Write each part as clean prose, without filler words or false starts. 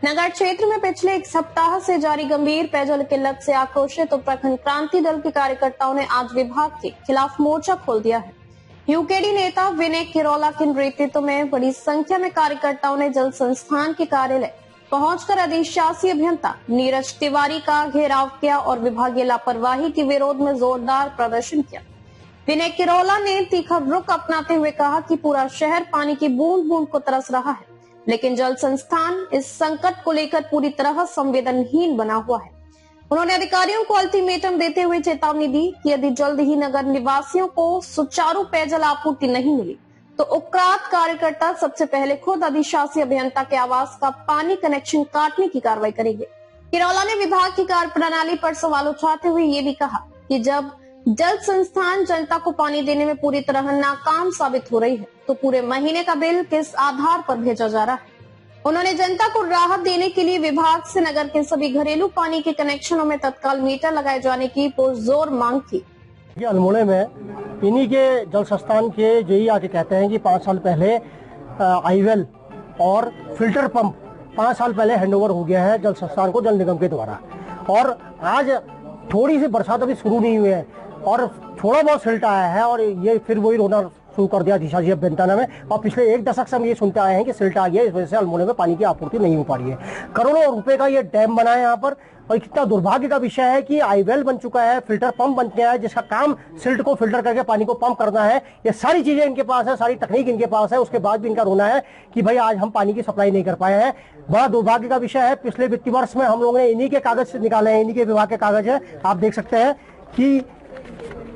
नगर क्षेत्र में पिछले एक सप्ताह से जारी गंभीर पेयजल किल्लत से आक्रोशित उत्तराखंड क्रांति दल के कार्यकर्ताओं ने आज विभाग के खिलाफ मोर्चा खोल दिया है। यूकेडी नेता विनय किरोला के नेतृत्व में बड़ी संख्या में कार्यकर्ताओं ने जल संस्थान के कार्यालय पहुंचकर अधिशासी अभियंता नीरज तिवारी का घेराव किया और विभागीय लापरवाही के विरोध में जोरदार प्रदर्शन किया। विनय किरोला ने तीखा रुख अपनाते हुए कहा कि पूरा शहर पानी की बूंद बूंद को तरस रहा है, लेकिन जल संस्थान इस संकट को लेकर पूरी तरह संवेदनहीन बना हुआ है। उन्होंने अधिकारियों को अल्टीमेटम देते हुए चेतावनी दी कि यदि जल्द ही नगर निवासियों को सुचारू पेयजल आपूर्ति नहीं मिली तो उक्रांत कार्यकर्ता सबसे पहले खुद अधिशासी अभियंता के आवास का पानी कनेक्शन काटने की कार्रवाई करेंगे। किरोला ने विभाग की कार्यप्रणाली पर सवाल उठाते हुए ये भी कहा कि जब जल संस्थान जनता को पानी देने में पूरी तरह नाकाम साबित हो रही है तो पूरे महीने का बिल किस आधार पर भेजा जा रहा है। उन्होंने जनता को राहत देने के लिए विभाग से नगर के सभी घरेलू पानी के कनेक्शनों में तत्काल मीटर लगाए जाने की पुरजोर मांग की। अल्मोड़ा में इन्हीं के जल संस्थान के जेई आके कहते हैं कि 5 साल पहले आईवेल और फिल्टर पंप 5 साल पहले हैंडओवर हो गया है जल संस्थान को जल निगम के द्वारा, और आज थोड़ी सी बरसात अभी शुरू नहीं हुई है और थोड़ा बहुत सिल्ट आया है और ये फिर वही रोना शुरू कर दिया अधिशासी अभियंता में। और पिछले 1 दशक से हम ये सुनते आए हैं कि सिल्ट आ गया, इस वजह से अल्मोड़ा में पानी की आपूर्ति नहीं हो पा रही है। करोड़ों रुपए का ये डैम बना है यहाँ पर, और कितना दुर्भाग्य का विषय है कि आईवेल बन चुका है, फिल्टर पंप बन गया है जिसका काम सिल्ट को फिल्टर करके पानी को पंप करना है। ये सारी चीजें इनके पास है, सारी तकनीक इनके पास है, उसके बाद भी इनका रोना है कि भाई आज हम पानी की सप्लाई नहीं कर पाए हैं। बड़ा दुर्भाग्य का विषय है। पिछले वित्तीय वर्ष में हम लोगों ने इन्हीं के कागज निकाले हैं, इन्हीं के विभाग के कागज है। आप देख सकते हैं कि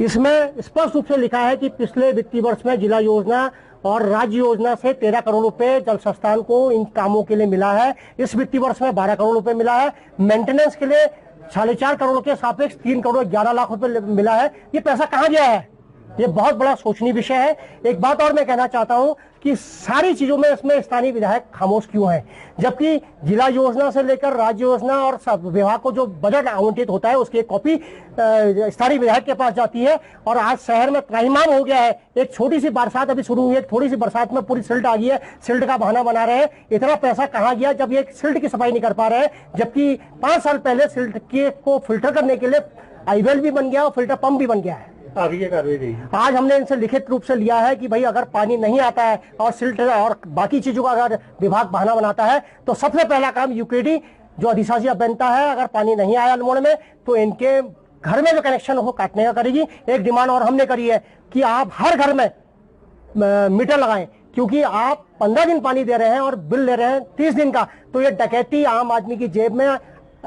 इसमें स्पष्ट रूप से लिखा है कि पिछले वित्तीय वर्ष में जिला योजना और राज्य योजना से 13 करोड़ रुपए जल संस्थान को इन कामों के लिए मिला है। इस वित्तीय वर्ष में 12 करोड़ रुपए मिला है। मेंटेनेंस के लिए 4.5 करोड़ के सापेक्ष 3 करोड़ 11 लाख रुपए मिला है। ये पैसा कहाँ गया है? ये बहुत बड़ा सोचनीय विषय है। एक बात और मैं कहना चाहता हूं कि सारी चीजों में इसमें स्थानीय विधायक खामोश क्यों हैं, जबकि जिला योजना से लेकर राज्य योजना और सब विभाग को जो बजट आवंटित होता है उसकी एक कॉपी स्थानीय विधायक के पास जाती है। और आज शहर में त्राहिमाम हो गया है। एक छोटी सी बरसात अभी शुरू हुई है, थोड़ी सी बरसात में पूरी सिल्ट आ गई है, सिल्ट का बहाना बना रहे हैं। इतना पैसा कहाँ गया जब ये सिल्ट की सफाई नहीं कर पा रहे हैं, जबकि 5 साल पहले सिल्ट को फिल्टर करने के लिए आईवेल भी बन गया और फिल्टर पंप भी बन गया है। आज हमने इनसे लिखित रूप से लिया है कि भाई अगर पानी नहीं आता है और सिल्ट और बाकी चीजों का अगर विभाग बहाना बनाता है तो सबसे पहला काम यूकेडी जो अधिशासी अभियंता है, अगर पानी नहीं आया अल्मोड़ा में तो इनके घर में जो कनेक्शन हो काटने का करेगी। एक डिमांड और हमने करी है कि आप हर घर में मीटर लगाएं, क्योंकि आप 15 दिन पानी दे रहे हैं और बिल ले रहे हैं 30 दिन का, तो ये डकैती आम आदमी की जेब में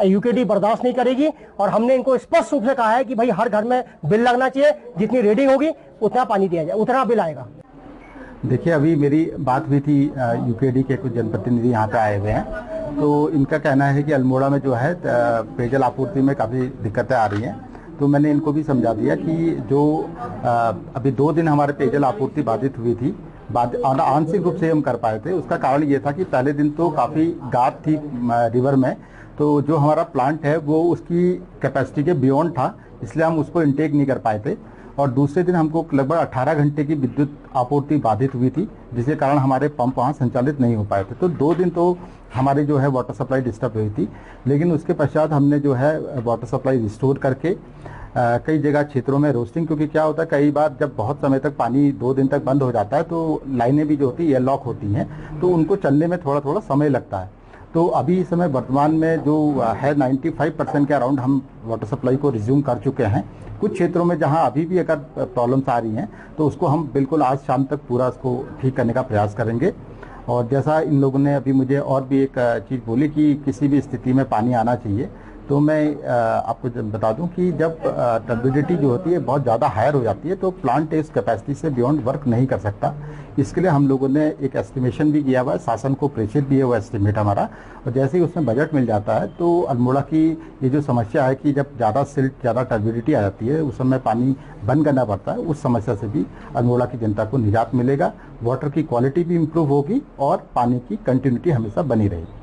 यूकेडी बर्दाश्त नहीं करेगी। और हमने इनको स्पष्ट रूप से कहा है कि भाई हर घर में बिल लगना चाहिए, जितनी रीडिंग होगी उतना पानी दिया जाए, उतना बिल आएगा। देखिए, अभी मेरी बात हुई थी यूकेडी के कुछ जनप्रतिनिधि यहाँ पे आए हुए हैं, तो इनका कहना है कि अल्मोड़ा में जो है पेयजल आपूर्ति में काफ़ी दिक्कतें आ रही हैं। तो मैंने इनको भी समझा दिया कि जो अभी 2 दिन हमारे पेयजल आपूर्ति बाधित हुई थी, आंशिक रूप से हम कर पाए थे। उसका कारण ये था कि पहले दिन तो काफ़ी गाद थी रिवर में, तो जो हमारा प्लांट है वो उसकी कैपेसिटी के बियॉन्ड था, इसलिए हम उसको इनटेक नहीं कर पाए थे। और दूसरे दिन हमको लगभग 18 घंटे की विद्युत आपूर्ति बाधित हुई थी, जिसके कारण हमारे पंप वहाँ संचालित नहीं हो पाए थे। तो 2 दिन तो हमारी जो है वाटर सप्लाई डिस्टर्ब हुई थी, लेकिन उसके पश्चात हमने जो है वाटर सप्लाई रिस्टोर करके कई जगह क्षेत्रों में रोस्टिंग, क्योंकि क्या होता है कई बार जब बहुत समय तक पानी 2 दिन तक बंद हो जाता है तो लाइनें भी जो होती है एयरलॉक होती हैं, तो उनको चलने में थोड़ा थोड़ा समय लगता है। तो अभी इस समय वर्तमान में जो है 95% के अराउंड हम वाटर सप्लाई को रिज्यूम कर चुके हैं। कुछ क्षेत्रों में जहां अभी भी अगर प्रॉब्लम्स आ रही हैं तो उसको हम बिल्कुल आज शाम तक पूरा उसको ठीक करने का प्रयास करेंगे। और जैसा इन लोगों ने अभी मुझे और भी एक चीज़ बोली कि किसी भी स्थिति में पानी आना चाहिए, तो मैं आपको बता दूं कि जब टर्बिडिटी जो होती है बहुत ज़्यादा हायर हो जाती है तो प्लांट इस कैपेसिटी से बियॉन्ड वर्क नहीं कर सकता। इसके लिए हम लोगों ने एक एस्टिमेशन भी किया हुआ है, शासन को प्रेषित भी है वो एस्टिमेट हमारा, और जैसे ही उसमें बजट मिल जाता है तो अल्मोड़ा की ये जो समस्या है कि जब ज़्यादा सिल्ट ज़्यादा टर्बिडिटी आ जाती है उस समय पानी बंद करना पड़ता है, उस समस्या से भी अल्मोड़ा की जनता को निजात मिलेगा, वाटर की क्वालिटी भी इम्प्रूव होगी और पानी की कंटिन्यूटी हमेशा बनी रहेगी।